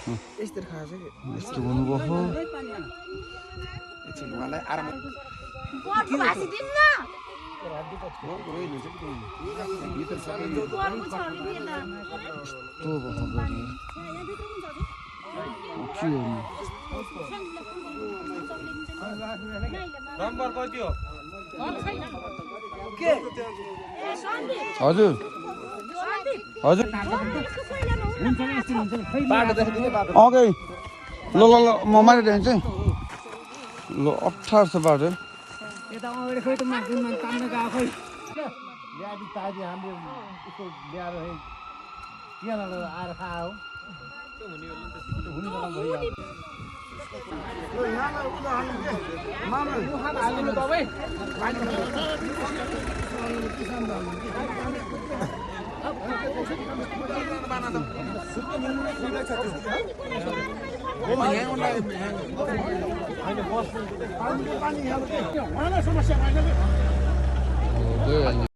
यस्तो खान्छ कि यस्तो हुनुभयो एकछिन उहाँलाई आराम बर्को भाँसिदिनु न भित्र सबै बर्को छरिदिएन यस्तो भयो बरु। के हो नि? नम्बर कति हो हजुर हजुर बाटो देखाइदिने बाटो अघि ल ल ल म मारिदिन्छु ल 18 छ बाटो यता अगाडि खोइ त मान्छे तान्न गएको खोइ ल्यादी ताजी हामीले उसको ल्याएर त्यहाँबाट आएर खायो हुने बेला भइहाल्छ गइहाल्ने